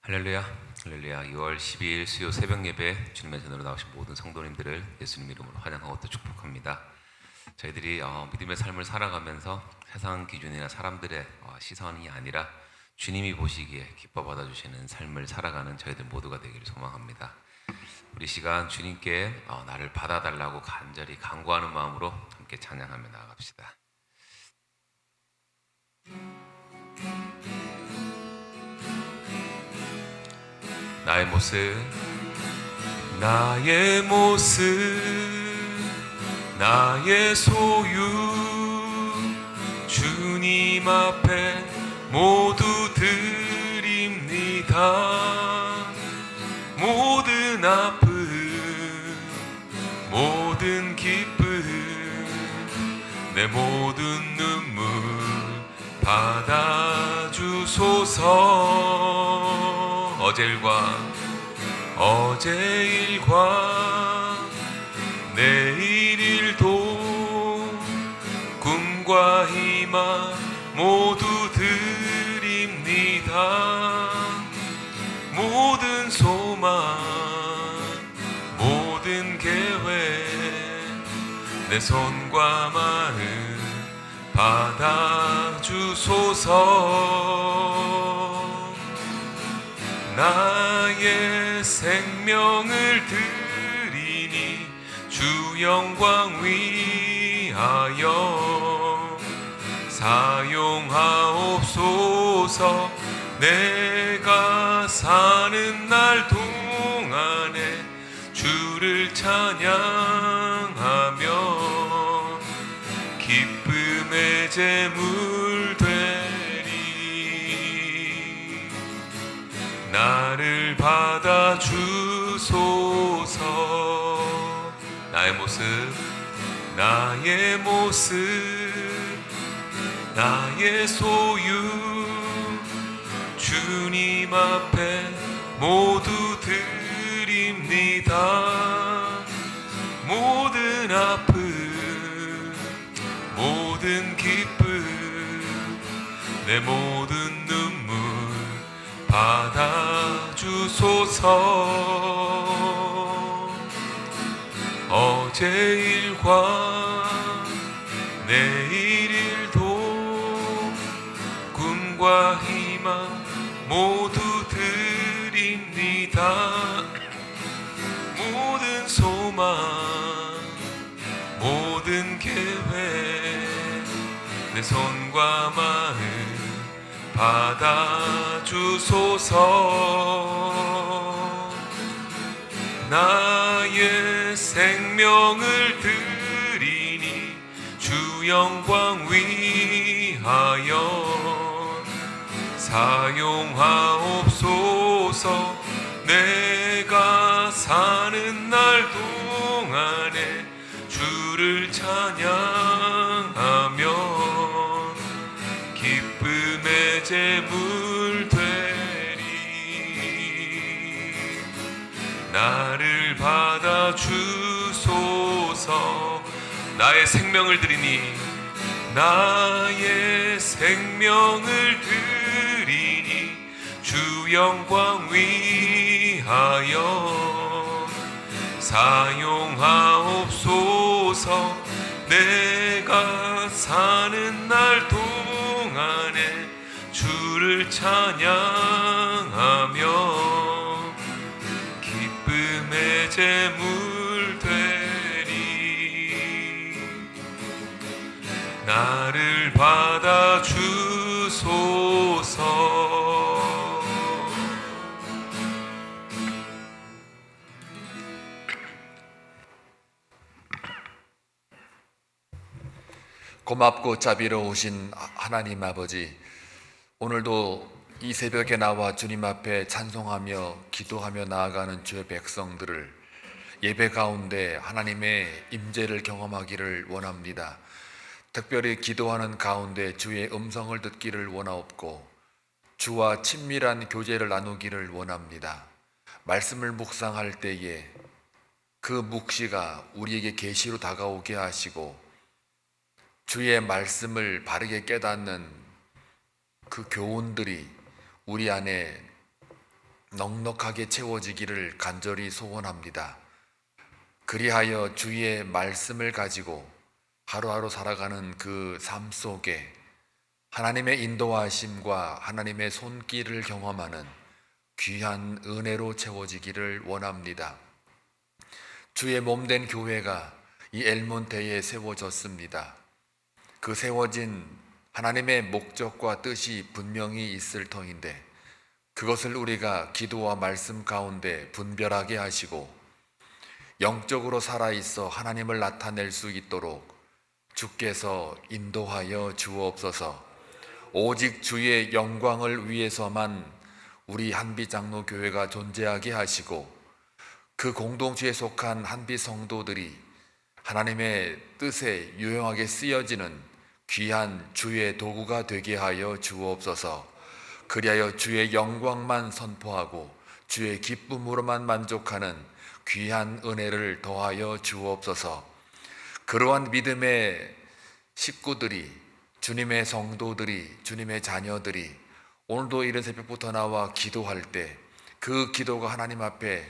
할렐루야, 할렐루야. 6월 12일 수요 새벽 예배 주님의 전으로 나오신 모든 성도님들을 예수님 이름으로 환영하고 또 축복합니다. 저희들이 믿음의 삶을 살아가면서 세상 기준이나 사람들의 시선이 아니라 주님이 보시기에 기뻐 받아주시는 삶을 살아가는 저희들 모두가 되기를 소망합니다. 우리 시간 주님께 나를 받아달라고 간절히 간구하는 마음으로 함께 찬양하며 나아갑시다. 나의 모습, 나의 모습, 나의 소유, 주님 앞에 모두 드립니다. 모든 아픔, 모든 기쁨, 내 모든 눈물 받아주소서. 어제 일과 내일 일도 꿈과 희망 모두 드립니다. 모든 소망, 모든 계획, 내 손과 마음 받아주소서. 나의 생명을 드리니 주 영광 위하여 사용하옵소서. 내가 사는 날 동안에 주를 찬양하며 기쁨의 제물 나를 받아주소서. 나의 모습, 나의 모습, 나의 소유, 주님 앞에 모두 드립니다. 모든 아픔, 모든 기쁨, 내 모든 눈물 받아주소서. 어제 일과 내일 일도 꿈과 희망 모두 드립니다. 모든 소망, 모든 계획, 내 손과 마음 받아주소서. 나의 생명을 드리니 주 영광 위하여 사용하옵소서. 내가 사는 날 동안에 주를 찬양하며 기쁨의 제물 되리. 나를 받아주소서. 나의 생명을 드리니, 나의 생명을 드리니 주 영광 위하여 사용하옵소서. 내가 사는 날 동안에 주를 찬양하며 기쁨의 제물 되리. 나를 받아주소서. 고맙고 자비로우신 하나님 아버지, 오늘도 이 새벽에 나와 주님 앞에 찬송하며 기도하며 나아가는 주의 백성들을 예배 가운데 하나님의 임재를 경험하기를 원합니다. 특별히 기도하는 가운데 주의 음성을 듣기를 원하옵고 주와 친밀한 교제를 나누기를 원합니다. 말씀을 묵상할 때에 그 묵시가 우리에게 계시로 다가오게 하시고 주의 말씀을 바르게 깨닫는 그 교훈들이 우리 안에 넉넉하게 채워지기를 간절히 소원합니다. 그리하여 주의 말씀을 가지고 하루하루 살아가는 그 삶 속에 하나님의 인도하심과 하나님의 손길을 경험하는 귀한 은혜로 채워지기를 원합니다. 주의 몸된 교회가 이 엘몬테에 세워졌습니다. 그 세워진 하나님의 목적과 뜻이 분명히 있을 터인데 그것을 우리가 기도와 말씀 가운데 분별하게 하시고 영적으로 살아있어 하나님을 나타낼 수 있도록 주께서 인도하여 주옵소서. 오직 주의 영광을 위해서만 우리 한비장로교회가 존재하게 하시고 그 공동체에 속한 한비 성도들이 하나님의 뜻에 유용하게 쓰여지는 귀한 주의 도구가 되게 하여 주옵소서. 그리하여 주의 영광만 선포하고 주의 기쁨으로만 만족하는 귀한 은혜를 더하여 주옵소서. 그러한 믿음의 식구들이, 주님의 성도들이, 주님의 자녀들이 오늘도 이른 새벽부터 나와 기도할 때 그 기도가 하나님 앞에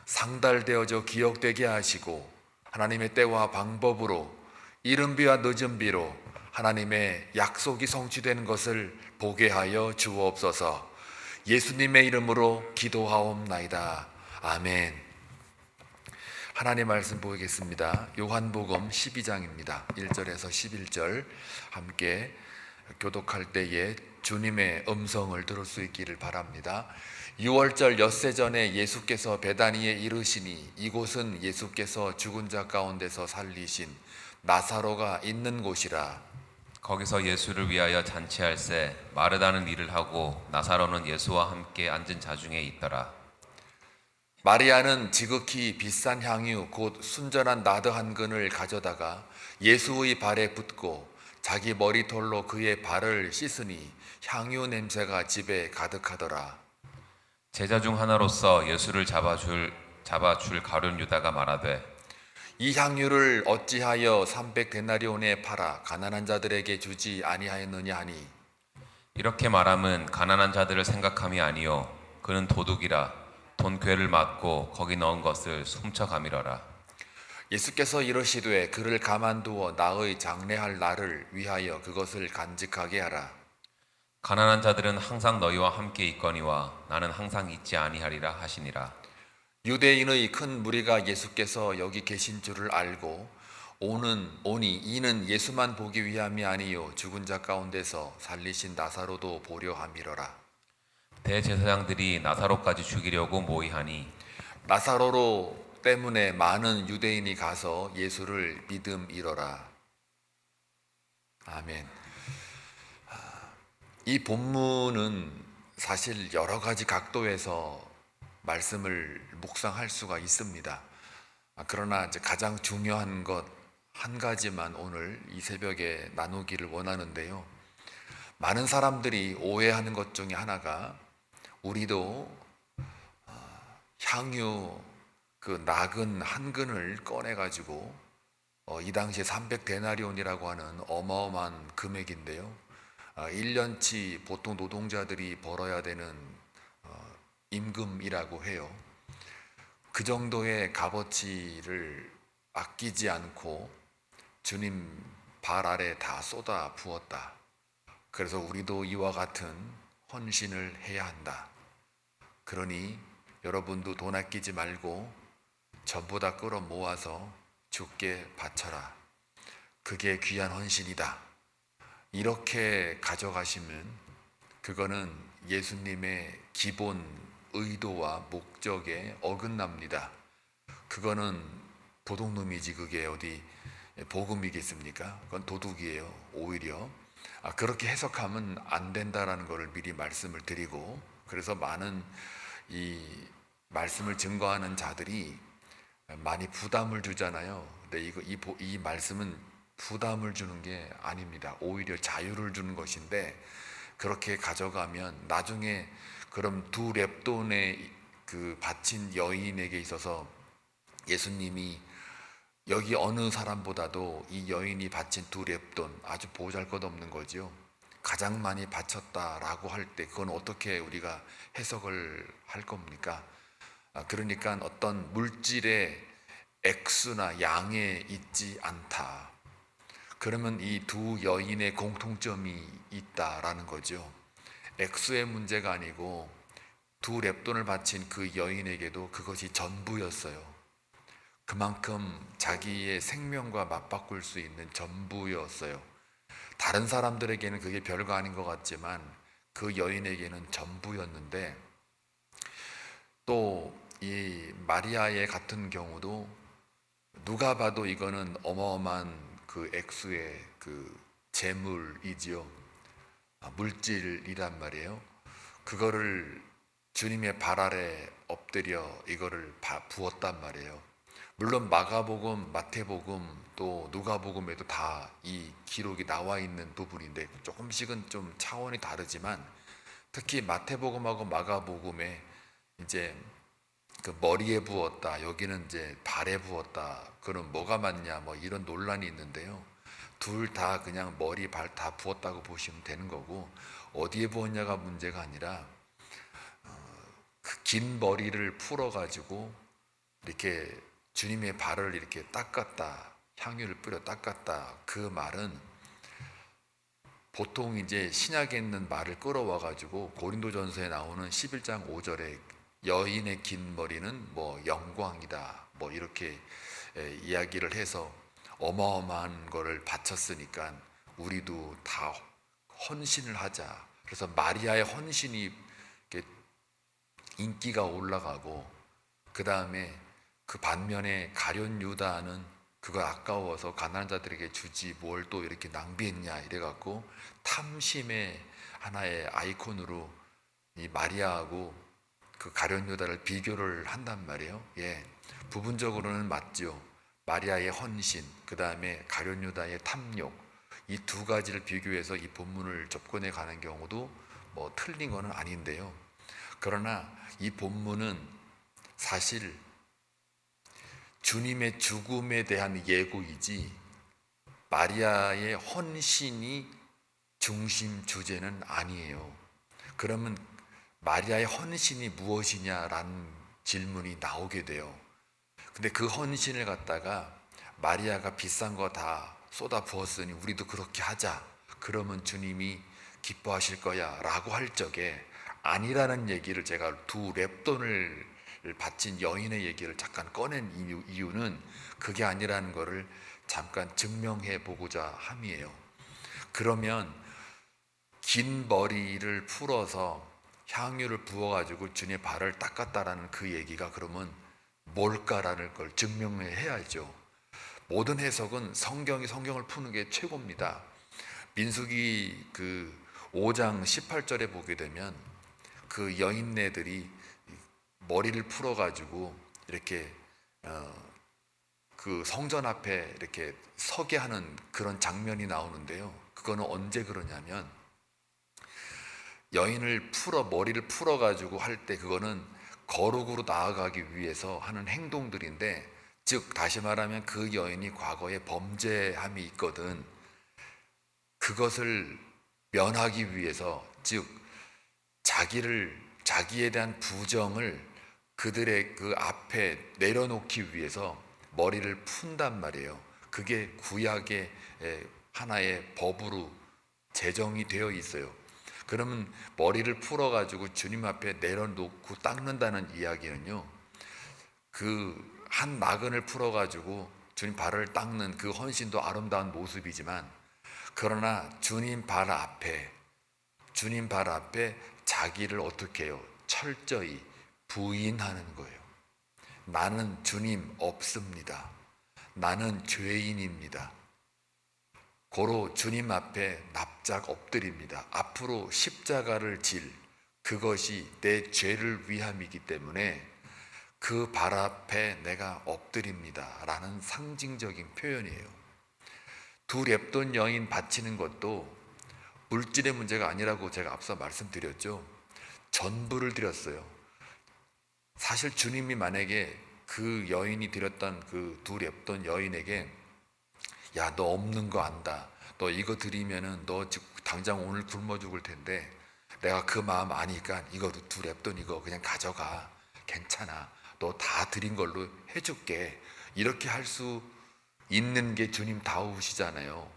상달되어져 기억되게 하시고 하나님의 때와 방법으로 이른 비와 늦은 비로 하나님의 약속이 성취되는 것을 보게 하여 주옵소서. 예수님의 이름으로 기도하옵나이다. 아멘. 하나님 말씀 보겠습니다. 요한복음 12장입니다. 1절에서 11절 함께 교독할 때에 주님의 음성을 들을 수 있기를 바랍니다. 6월절 엿새 전에 예수께서 베다니에 이르시니 이곳은 예수께서 죽은 자 가운데서 살리신 나사로가 있는 곳이라. 거기서 예수를 위하여 잔치할새 마르다는 일을 하고 나사로는 예수와 함께 앉은 자 중에 있더라. 마리아는 지극히 비싼 향유 곧 순전한 나드 한 근을 가져다가 예수의 발에 붓고 자기 머리털로 그의 발을 씻으니 향유 냄새가 집에 가득하더라. 제자 중 하나로서 예수를 잡아줄 가룟 유다가 말하되 이 향유를 어찌하여 300데나리온에 팔아 가난한 자들에게 주지 아니하였느냐 하니 이렇게 말함은 가난한 자들을 생각함이 아니요 그는 도둑이라 돈 괴를 맞고 거기 넣은 것을 훔쳐 가밀어라. 예수께서 이르시되 그를 가만두어 나의 장례할 날을 위하여 그것을 간직하게 하라. 가난한 자들은 항상 너희와 함께 있거니와 나는 항상 있지 아니하리라 하시니라. 유대인의 큰 무리가 예수께서 여기 계신 줄을 알고 오니 이는 예수만 보기 위함이 아니요 죽은 자 가운데서 살리신 나사로도 보려 함이러라. 대제사장들이 나사로까지 죽이려고 모의하니 나사로로 때문에 많은 유대인이 가서 예수를 믿음이러라. 아멘. 이 본문은 사실 여러 가지 각도에서 말씀을 묵상할 수가 있습니다. 그러나 이제 가장 중요한 것 한 가지만 오늘 이 새벽에 나누기를 원하는데요. 많은 사람들이 오해하는 것 중에 하나가 우리도 향유 그 낙은 한 근을 꺼내 가지고 이 당시에 300데나리온이라고 하는 어마어마한 금액인데요. 1년치 보통 노동자들이 벌어야 되는 임금이라고 해요. 그 정도의 값어치를 아끼지 않고 주님 발 아래 다 쏟아 부었다. 그래서 우리도 이와 같은 헌신을 해야 한다. 그러니 여러분도 돈 아끼지 말고 전부 다 끌어 모아서 주께 바쳐라. 그게 귀한 헌신이다. 이렇게 가져가시면 그거는 예수님의 기본 의도와 목적에 어긋납니다. 그거는 도둑놈이지 그게 어디 복음이겠습니까? 그건 도둑이에요. 오히려 그렇게 해석하면 안 된다라는 것을 미리 말씀을 드리고, 그래서 많은 이 말씀을 증거하는 자들이 많이 부담을 주잖아요. 근데 이 말씀은 부담을 주는 게 아닙니다. 오히려 자유를 주는 것인데 그렇게 가져가면 나중에 그럼 두 렙돈의 그 바친 여인에게 있어서 예수님이 여기 어느 사람보다도 이 여인이 바친 두 렙돈 아주 보잘것없는 거죠. 가장 많이 바쳤다라고 할 때 그건 어떻게 우리가 해석을 할 겁니까? 그러니까 어떤 물질의 액수나 양에 있지 않다. 그러면 이 두 여인의 공통점이 있다라는 거죠. 액수의 문제가 아니고 두 렙돈을 바친 그 여인에게도 그것이 전부였어요. 그만큼 자기의 생명과 맞바꿀 수 있는 전부였어요. 다른 사람들에게는 그게 별거 아닌 것 같지만 그 여인에게는 전부였는데, 또 이 마리아의 같은 경우도 누가 봐도 이거는 어마어마한 그 액수의 그 재물이지요. 물질이란 말이에요. 그거를 주님의 발 아래 엎드려 이거를 부었단 말이에요. 물론 마가복음, 마태복음, 또 누가복음에도 다 이 기록이 나와 있는 부분인데 조금씩은 좀 차원이 다르지만, 특히 마태복음하고 마가복음에 이제 그 머리에 부었다, 여기는 이제 발에 부었다, 그럼 뭐가 맞냐, 뭐 이런 논란이 있는데요. 둘 다 그냥 머리, 발 다 부었다고 보시면 되는 거고, 어디에 부었냐가 문제가 아니라 그 긴 머리를 풀어가지고 이렇게 주님의 발을 이렇게 닦았다, 향유를 뿌려 닦았다, 그 말은 보통 이제 신약에 있는 말을 끌어와가지고 고린도전서에 나오는 11장 5절에 여인의 긴 머리는 뭐 영광이다, 뭐 이렇게 이야기를 해서 어마어마한 거를 바쳤으니까 우리도 다 헌신을 하자. 그래서 마리아의 헌신이 이렇게 인기가 올라가고, 그 다음에 그 반면에 가룟 유다는 그거 아까워서 가난한 자들에게 주지 뭘 또 이렇게 낭비했냐 이래갖고 탐심의 하나의 아이콘으로 이 마리아하고 그 가룟 유다를 비교를 한단 말이에요. 예, 부분적으로는 맞죠. 마리아의 헌신, 그 다음에 가룟 유다의 탐욕, 이 두 가지를 비교해서 이 본문을 접근해 가는 경우도 뭐 틀린 거는 아닌데요. 그러나 이 본문은 사실 주님의 죽음에 대한 예고이지 마리아의 헌신이 중심 주제는 아니에요. 그러면 마리아의 헌신이 무엇이냐라는 질문이 나오게 돼요. 근데 그 헌신을 갖다가 마리아가 비싼 거 다 쏟아 부었으니 우리도 그렇게 하자, 그러면 주님이 기뻐하실 거야 라고 할 적에 아니라는 얘기를, 제가 두 렙돈을 바친 여인의 얘기를 잠깐 꺼낸 이유는 그게 아니라는 것을 잠깐 증명해 보고자 함이에요. 그러면 긴 머리를 풀어서 향유를 부어가지고 주님의 발을 닦았다라는 그 얘기가 그러면 뭘까라는 걸 증명해야죠. 모든 해석은 성경을 푸는 게 최고입니다. 민수기 그 5장 18절에 보게 되면 그 여인네들이 머리를 풀어가지고 이렇게 그 성전 앞에 이렇게 서게 하는 그런 장면이 나오는데요. 그거는 언제 그러냐면 여인을 머리를 풀어가지고 할 때 그거는 거룩으로 나아가기 위해서 하는 행동들인데, 즉 다시 말하면 그 여인이 과거에 범죄함이 있거든. 그것을 면하기 위해서, 즉 자기에 대한 부정을 그들의 그 앞에 내려놓기 위해서 머리를 푼단 말이에요. 그게 구약의 하나의 법으로 제정이 되어 있어요. 그러면 머리를 풀어가지고 주님 앞에 내려놓고 닦는다는 이야기는요, 그 한 나그네를 풀어가지고 주님 발을 닦는 그 헌신도 아름다운 모습이지만, 그러나 주님 발 앞에 자기를 어떻게 해요? 철저히 부인하는 거예요. 나는 주님 없습니다. 나는 죄인입니다. 고로 주님 앞에 납작 엎드립니다. 앞으로 십자가를 질 그것이 내 죄를 위함이기 때문에 그 발 앞에 내가 엎드립니다 라는 상징적인 표현이에요. 두 렙돈 여인 바치는 것도 물질의 문제가 아니라고 제가 앞서 말씀드렸죠. 전부를 드렸어요. 사실 주님이 만약에 그 여인이 드렸던 그 두 렙돈 여인에게 야, 너 없는 거 안다, 너 이거 드리면은 너 당장 오늘 굶어 죽을 텐데 내가 그 마음 아니까 이거 두 랩돈 이거 그냥 가져가, 괜찮아, 너 다 드린 걸로 해줄게, 이렇게 할 수 있는 게 주님 다우시잖아요.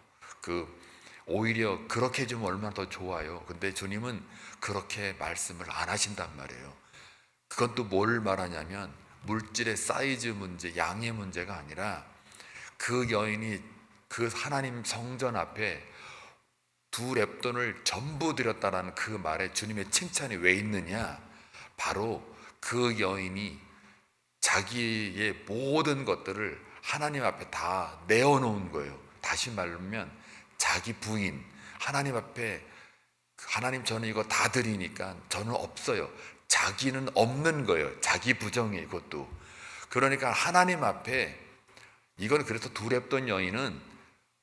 오히려 그렇게 해주면 얼마나 더 좋아요. 근데 주님은 그렇게 말씀을 안 하신단 말이에요. 그건 또 뭘 말하냐면 물질의 사이즈 문제, 양의 문제가 아니라 그 여인이 그 하나님 성전 앞에 두 렙돈을 전부 드렸다라는 그 말에 주님의 칭찬이 왜 있느냐? 바로 그 여인이 자기의 모든 것들을 하나님 앞에 다 내어놓은 거예요. 다시 말하면 자기 부인, 하나님 앞에 하나님 저는 이거 다 드리니까 저는 없어요. 자기는 없는 거예요. 자기 부정이에요. 이것도. 그러니까 하나님 앞에 이건 그래서 두 렙돈 여인은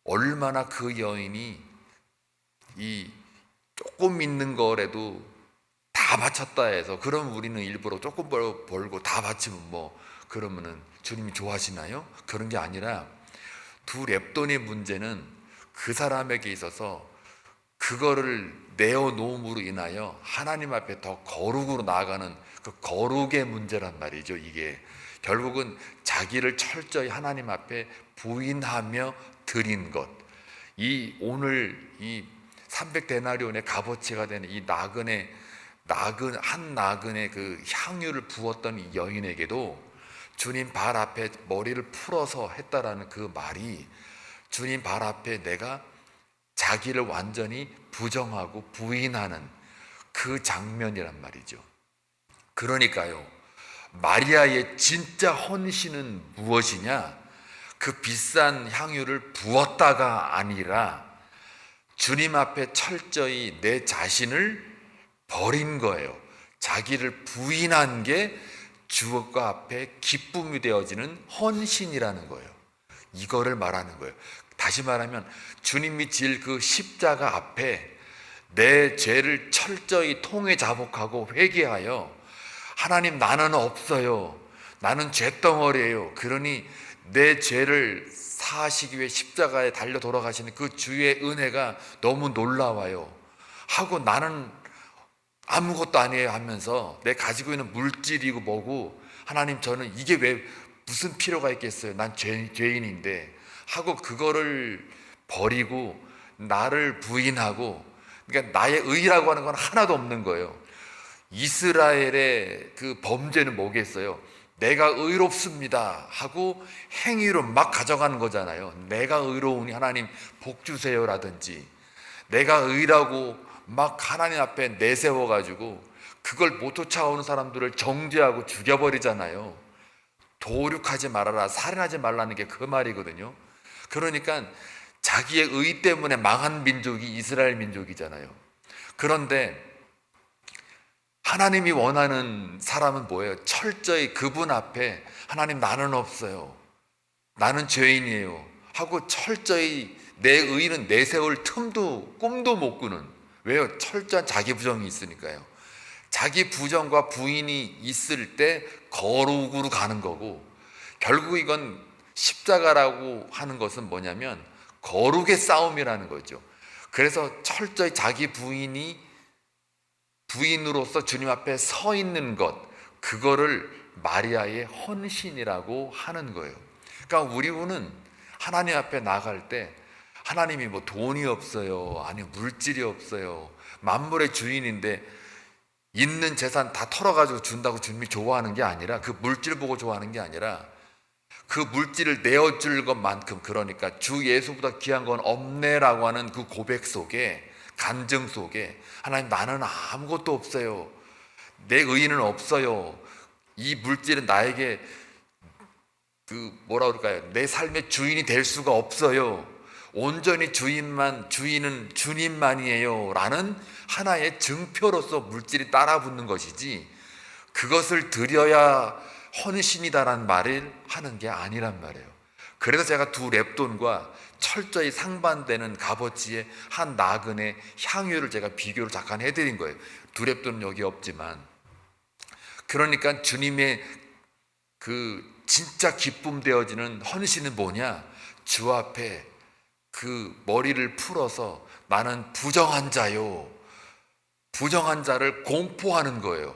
얼마나 그 여인이 이 조금 있는 거라도 다 바쳤다 해서 그럼 우리는 일부러 조금 벌고 다 바치면 뭐 그러면은 주님이 좋아하시나요? 그런 게 아니라 두 렙돈의 문제는 그 사람에게 있어서 그거를 내어놓음으로 인하여 하나님 앞에 더 거룩으로 나아가는 그 거룩의 문제란 말이죠. 이게 결국은 자기를 철저히 하나님 앞에 부인하며 드린 것, 이 오늘 이 300데나리온의 값어치가 되는 이 한 나그네 그 향유를 부었던 이 여인에게도 주님 발 앞에 머리를 풀어서 했다라는 그 말이 주님 발 앞에 내가 자기를 완전히 부정하고 부인하는 그 장면이란 말이죠. 그러니까요, 마리아의 진짜 헌신은 무엇이냐? 그 비싼 향유를 부었다가 아니라 주님 앞에 철저히 내 자신을 버린 거예요. 자기를 부인한 게 주님과 앞에 기쁨이 되어지는 헌신이라는 거예요. 이거를 말하는 거예요. 다시 말하면 주님이 질 그 십자가 앞에 내 죄를 철저히 통회 자복하고 회개하여 하나님 나는 없어요. 나는 죄덩어리예요. 그러니 내 죄를 사하시기 위해 십자가에 달려 돌아가시는 그 주의 은혜가 너무 놀라워요 하고 나는 아무것도 아니에요 하면서 내 가지고 있는 물질이고 뭐고 하나님 저는 이게 왜 무슨 필요가 있겠어요. 난 죄인인데 하고 그거를 버리고 나를 부인하고, 그러니까 나의 의라고 하는 건 하나도 없는 거예요. 이스라엘의 그 범죄는 뭐겠어요? 내가 의롭습니다 하고 행위로 막 가져가는 거잖아요. 내가 의로우니 하나님 복 주세요라든지 내가 의라고 막 하나님 앞에 내세워가지고 그걸 못 쫓아오는 사람들을 정죄하고 죽여버리잖아요. 도륙하지 말아라, 살인하지 말라는 게 그 말이거든요. 그러니까 자기의 의 때문에 망한 민족이 이스라엘 민족이잖아요. 그런데 하나님이 원하는 사람은 뭐예요? 철저히 그분 앞에 하나님 나는 없어요, 나는 죄인이에요 하고 철저히 내 의는 내세울 틈도 꿈도 못 꾸는, 왜요? 철저한 자기 부정이 있으니까요. 자기 부정과 부인이 있을 때 거룩으로 가는 거고, 결국 이건 십자가라고 하는 것은 뭐냐면 거룩의 싸움이라는 거죠. 그래서 철저히 자기 부인으로서 주님 앞에 서 있는 것, 그거를 마리아의 헌신이라고 하는 거예요. 그러니까 우리는 하나님 앞에 나갈 때 하나님이 뭐 돈이 없어요, 아니 물질이 없어요, 만물의 주인인데 있는 재산 다 털어가지고 준다고 주님이 좋아하는 게 아니라, 그 물질 보고 좋아하는 게 아니라 그 물질을 내어줄 것만큼, 그러니까 주 예수보다 귀한 건 없네라고 하는 그 고백 속에, 간증 속에 하나님 나는 아무것도 없어요, 내 의인은 없어요, 이 물질은 나에게 뭐라 그럴까요? 내 삶의 주인이 될 수가 없어요, 온전히 주인은 주님만이에요 라는 하나의 증표로서 물질이 따라붙는 것이지, 그것을 드려야 헌신이다라는 말을 하는 게 아니란 말이에요. 그래서 제가 두 렙돈과 철저히 상반되는 값어치의 한 나그네 향유를 제가 비교를 잠깐 해드린 거예요. 두 렙돈은 여기 없지만. 그러니까 주님의 그 진짜 기쁨 되어지는 헌신은 뭐냐? 주 앞에 그 머리를 풀어서 나는 부정한 자요, 부정한 자를 공포하는 거예요.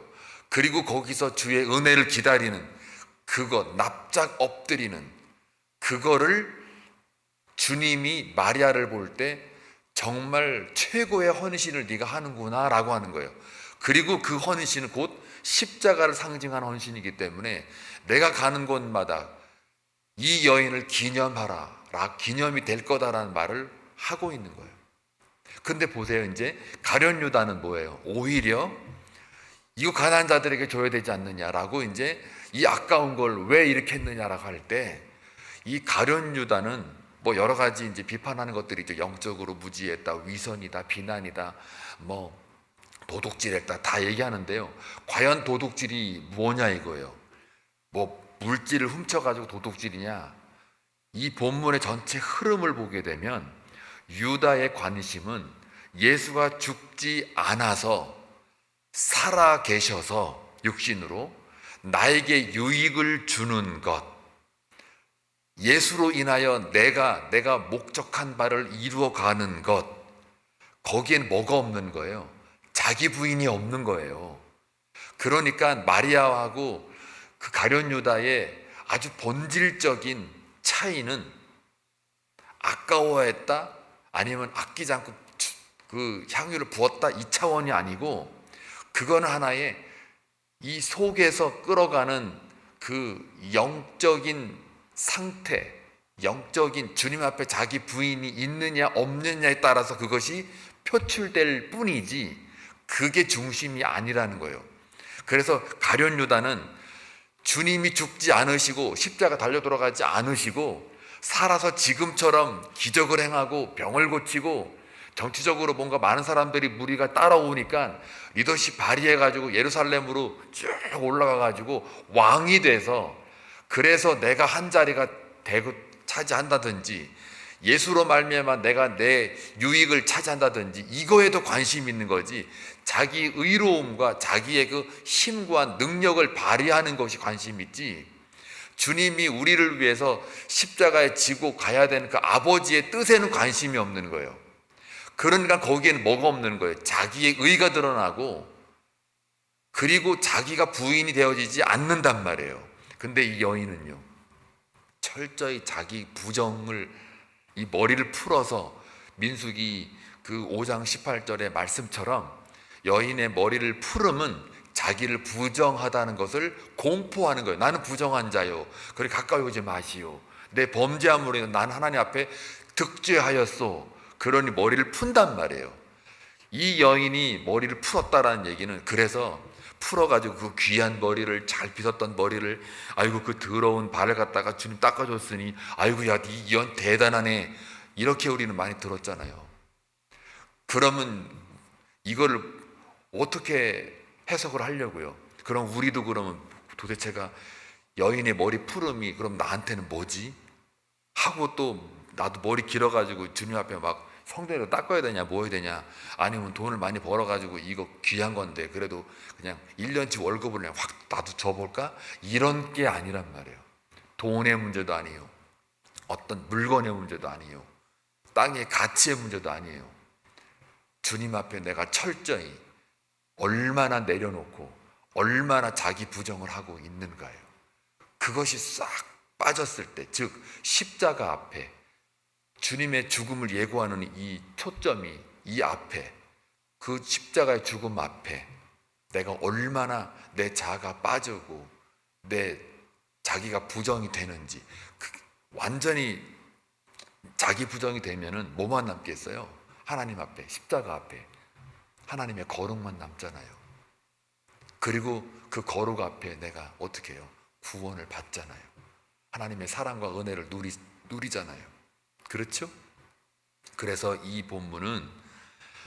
그리고 거기서 주의 은혜를 기다리는 그것, 납작 엎드리는 그거를 주님이 마리아를 볼 때 정말 최고의 헌신을 네가 하는구나 라고 하는 거예요. 그리고 그 헌신은 곧 십자가를 상징하는 헌신이기 때문에 내가 가는 곳마다 이 여인을 기념하라, 기념이 될 거다라는 말을 하고 있는 거예요. 근데 보세요, 이제 가룟 유다는 뭐예요? 오히려 이거 가난한 자들에게 줘야 되지 않느냐라고, 이제 이 아까운 걸 왜 이렇게 했느냐라고 할 때, 이 가룟 유다는 뭐 여러 가지 이제 비판하는 것들이 있죠. 영적으로 무지했다, 위선이다, 비난이다, 뭐 도둑질했다, 다 얘기하는데요. 과연 도둑질이 뭐냐 이거예요. 뭐 물질을 훔쳐가지고 도둑질이냐? 이 본문의 전체 흐름을 보게 되면 유다의 관심은 예수가 죽지 않아서 살아 계셔서 육신으로 나에게 유익을 주는 것, 예수로 인하여 내가 목적한 바를 이루어 가는 것, 거기엔 뭐가 없는 거예요? 자기 부인이 없는 거예요. 그러니까 마리아하고 그 가룟 유다의 아주 본질적인 차이는 아까워했다, 아니면 아끼지 않고 그 향유를 부었다, 이 차원이 아니고, 그건 하나의 이 속에서 끌어가는 그 영적인 상태, 영적인 주님 앞에 자기 부인이 있느냐 없느냐에 따라서 그것이 표출될 뿐이지 그게 중심이 아니라는 거예요. 그래서 가룟 유다는 주님이 죽지 않으시고 십자가 달려 돌아가지 않으시고 살아서 지금처럼 기적을 행하고 병을 고치고 정치적으로 뭔가 많은 사람들이 무리가 따라오니까 리더십 발휘해가지고 예루살렘으로 쭉 올라가가지고 왕이 돼서, 그래서 내가 한 자리가 되고 차지한다든지 예수로 말미암아 내가 내 유익을 차지한다든지 이거에도 관심이 있는 거지, 자기 의로움과 자기의 그 힘과 능력을 발휘하는 것이 관심이 있지, 주님이 우리를 위해서 십자가에 지고 가야 되는 그 아버지의 뜻에는 관심이 없는 거예요. 그러니까 거기에는 뭐가 없는 거예요? 자기의 의가 드러나고, 그리고 자기가 부인이 되어지지 않는단 말이에요. 근데 이 여인은요, 철저히 자기 부정을, 이 머리를 풀어서 민수기 그 5장 18절의 말씀처럼 여인의 머리를 풀음은 자기를 부정하다는 것을 공포하는 거예요. 나는 부정한 자요, 그리 가까이 오지 마시오, 내 범죄함으로 인해 난 하나님 앞에 득죄하였소. 그러니 머리를 푼단 말이에요. 이 여인이 머리를 풀었다라는 얘기는, 그래서 풀어가지고 그 귀한 머리를, 잘 빗었던 머리를, 아이고 그 더러운 발을 갖다가 주님 닦아줬으니 아이고 야 이 연 대단하네, 이렇게 우리는 많이 들었잖아요. 그러면 이거를 어떻게 해석을 하려고요? 그럼 우리도 그러면 도대체가 여인의 머리 푸름이 그럼 나한테는 뭐지? 하고 또 나도 머리 길어가지고 주님 앞에 막 성대로 닦아야 되냐, 뭐 해야 되냐, 아니면 돈을 많이 벌어가지고 이거 귀한 건데 그래도 그냥 1년치 월급을 그냥 확 나도 줘볼까? 이런 게 아니란 말이에요. 돈의 문제도 아니에요, 어떤 물건의 문제도 아니에요, 땅의 가치의 문제도 아니에요. 주님 앞에 내가 철저히 얼마나 내려놓고 얼마나 자기 부정을 하고 있는가요. 그것이 싹 빠졌을 때, 즉 십자가 앞에 주님의 죽음을 예고하는 이 초점이 이 앞에, 그 십자가의 죽음 앞에 내가 얼마나 내 자아가 빠지고 내 자기가 부정이 되는지, 완전히 자기 부정이 되면은 뭐만 남겠어요? 하나님 앞에, 십자가 앞에 하나님의 거룩만 남잖아요. 그리고 그 거룩 앞에 내가 어떻게 해요? 구원을 받잖아요. 하나님의 사랑과 은혜를 누리잖아요. 그렇죠? 그래서 이 본문은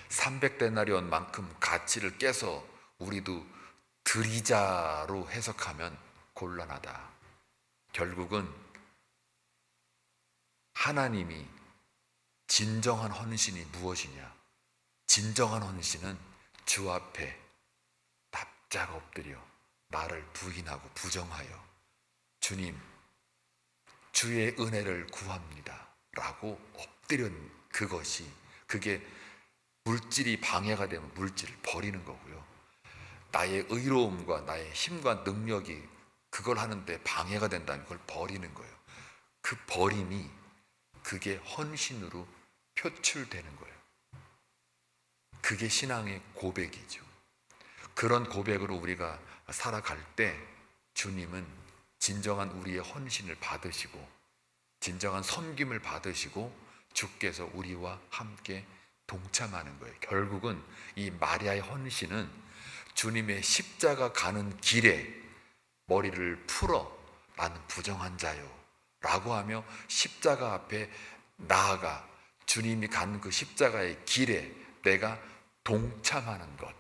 300데나리온만큼 가치를 깨서 우리도 드리자로 해석하면 곤란하다. 결국은 하나님이 진정한 헌신이 무엇이냐? 진정한 헌신은 주 앞에 납작 엎드려 나를 부인하고 부정하여 주님, 주의 은혜를 구합니다 라고 엎드린 그것이, 그게 물질이 방해가 되면 물질을 버리는 거고요. 나의 의로움과 나의 힘과 능력이 그걸 하는데 방해가 된다면 그걸 버리는 거예요. 그 버림이, 그게 헌신으로 표출되는 거예요. 그게 신앙의 고백이죠. 그런 고백으로 우리가 살아갈 때 주님은 진정한 우리의 헌신을 받으시고 진정한 섬김을 받으시고 주께서 우리와 함께 동참하는 거예요. 결국은 이 마리아의 헌신은 주님의 십자가 가는 길에 머리를 풀어 나는 부정한 자요 라고 하며 십자가 앞에 나아가 주님이 가는 그 십자가의 길에 내가 동참하는 것,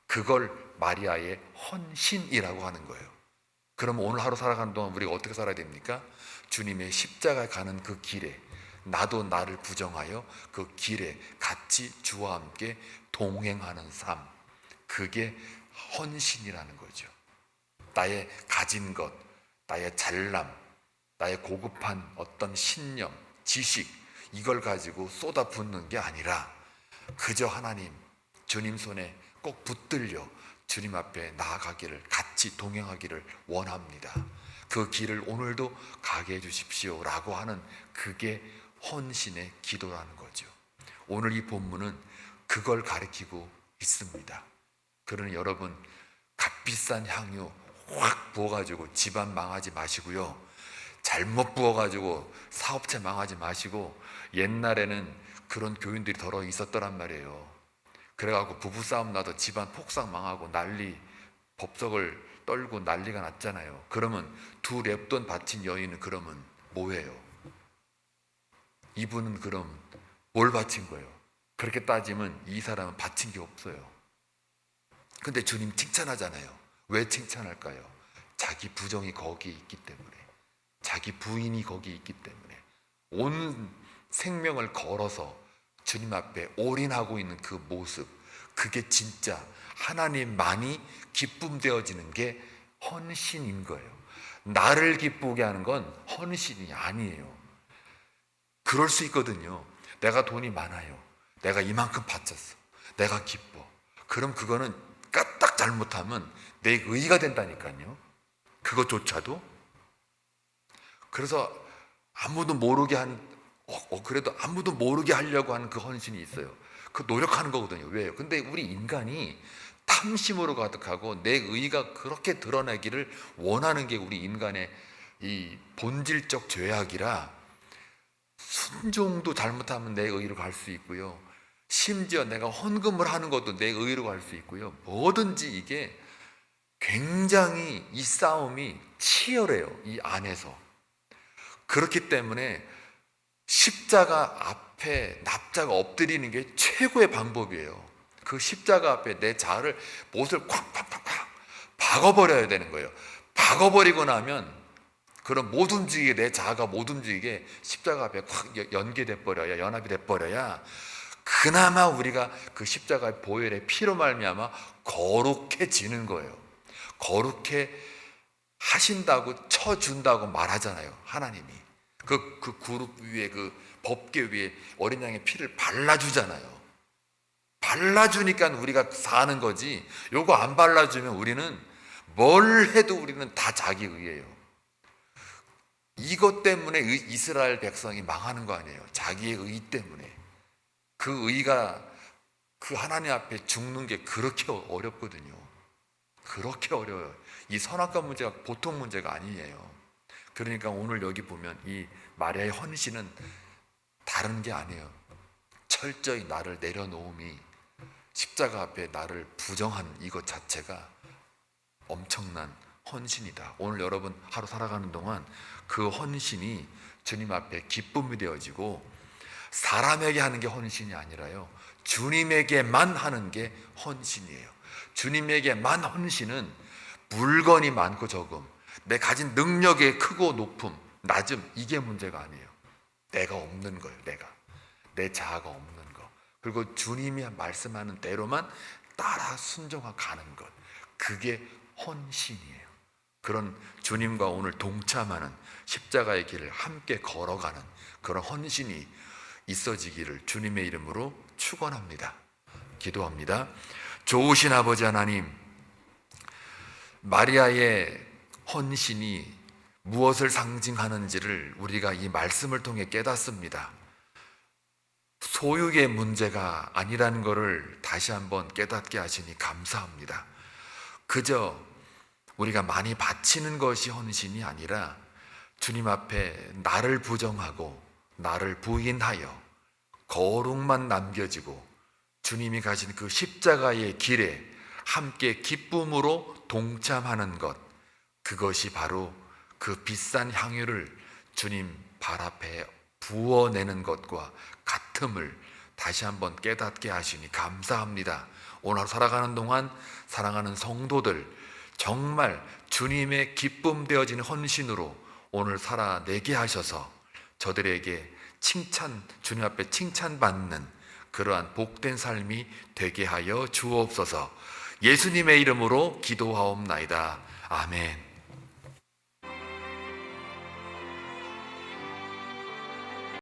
그걸 마리아의 헌신이라고 하는 거예요. 그럼 오늘 하루 살아가는 동안 우리가 어떻게 살아야 됩니까? 주님의 십자가에 가는 그 길에 나도 나를 부정하여 그 길에 같이 주와 함께 동행하는 삶, 그게 헌신이라는 거죠. 나의 가진 것, 나의 잘남, 나의 고급한 어떤 신념, 지식, 이걸 가지고 쏟아붓는 게 아니라 그저 하나님, 주님 손에 꼭 붙들려 주님 앞에 나아가기를, 같이 동행하기를 원합니다. 그 길을 오늘도 가게 해주십시오 라고 하는, 그게 헌신의 기도라는 거죠. 오늘 이 본문은 그걸 가리키고 있습니다. 그러니 여러분, 값비싼 향유 확 부어가지고 집안 망하지 마시고요, 잘못 부어가지고 사업체 망하지 마시고, 옛날에는 그런 교인들이 더러 있었더란 말이에요. 그래갖고 부부싸움 나도 집안 폭삭 망하고 난리, 법석을 떨고 난리가 났잖아요. 그러면 두 랩돈 바친 여인은 그러면 뭐예요? 이분은 그럼 뭘 바친 거예요? 그렇게 따지면 이 사람은 바친 게 없어요. 근데 주님 칭찬하잖아요. 왜 칭찬할까요? 자기 부정이 거기에 있기 때문에, 자기 부인이 거기에 있기 때문에 온 생명을 걸어서 주님 앞에 올인하고 있는 그 모습, 그게 진짜 하나님만이 기쁨되어지는 게 헌신인 거예요. 나를 기쁘게 하는 건 헌신이 아니에요. 그럴 수 있거든요. 내가 돈이 많아요, 내가 이만큼 바쳤어, 내가 기뻐. 그럼 그거는 까딱 잘못하면 내 의의가 된다니까요, 그것조차도. 그래서 아무도 모르게 그래도 아무도 모르게 하려고 하는 그 헌신이 있어요. 그 노력하는 거거든요. 왜요? 근데 우리 인간이 탐심으로 가득하고 내 의의가 그렇게 드러나기를 원하는 게 우리 인간의 이 본질적 죄악이라, 순종도 잘못하면 내 의의로 갈 수 있고요, 심지어 내가 헌금을 하는 것도 내 의의로 갈 수 있고요, 뭐든지 이게 굉장히 이 싸움이 치열해요, 이 안에서. 그렇기 때문에 십자가 앞에 납자가 엎드리는 게 최고의 방법이에요. 그 십자가 앞에 내 자아를, 못을 콱콱콱콱 박아버려야 되는 거예요. 박아버리고 나면 그럼 못 움직이게, 내 자아가 못 움직이게 십자가 앞에 콱 연계돼 버려야, 연합이 돼 버려야 그나마 우리가 그 십자가의 보혈의 피로 말미암아 거룩해지는 거예요. 거룩해 하신다고, 쳐준다고 말하잖아요, 하나님이. 그 그룹 위에, 그 법궤 위에 어린 양의 피를 발라주잖아요. 발라주니까 우리가 사는 거지, 요거 안 발라주면 우리는 뭘 해도 우리는 다 자기 의예요. 이것 때문에 이스라엘 백성이 망하는 거 아니에요. 자기의 의 때문에. 그 의가, 그 하나님 앞에 죽는 게 그렇게 어렵거든요. 그렇게 어려워요. 이 선악과 문제가 보통 문제가 아니에요. 그러니까 오늘 여기 보면 이 마리아의 헌신은 다른 게 아니에요. 철저히 나를 내려놓음이, 십자가 앞에 나를 부정한 이것 자체가 엄청난 헌신이다. 오늘 여러분 하루 살아가는 동안 그 헌신이 주님 앞에 기쁨이 되어지고, 사람에게 하는 게 헌신이 아니라요, 주님에게만 하는 게 헌신이에요. 주님에게만 헌신은 물건이 많고 적음, 내 가진 능력의 크고 높음, 낮음, 이게 문제가 아니에요. 내가 없는 거예요. 내 자아가 없는 거. 그리고 주님이 말씀하는 대로만 따라 순종하고 가는 것, 그게 헌신이에요. 그런 주님과 오늘 동참하는, 십자가의 길을 함께 걸어가는 그런 헌신이 있어지기를 주님의 이름으로 축원합니다. 기도합니다. 좋으신 아버지 하나님, 마리아의 헌신이 무엇을 상징하는지를 우리가 이 말씀을 통해 깨닫습니다. 소유의 문제가 아니라는 것을 다시 한번 깨닫게 하시니 감사합니다. 그저 우리가 많이 바치는 것이 헌신이 아니라 주님 앞에 나를 부정하고 나를 부인하여 거룩만 남겨지고 주님이 가신 그 십자가의 길에 함께 기쁨으로 동참하는 것, 그것이 바로 그 비싼 향유를 주님 발 앞에 부어내는 것과 같음을 다시 한번 깨닫게 하시니 감사합니다. 오늘 살아가는 동안 사랑하는 성도들, 정말 주님의 기쁨 되어지는 헌신으로 오늘 살아내게 하셔서 저들에게 주님 앞에 칭찬받는 그러한 복된 삶이 되게 하여 주옵소서. 예수님의 이름으로 기도하옵나이다. 아멘.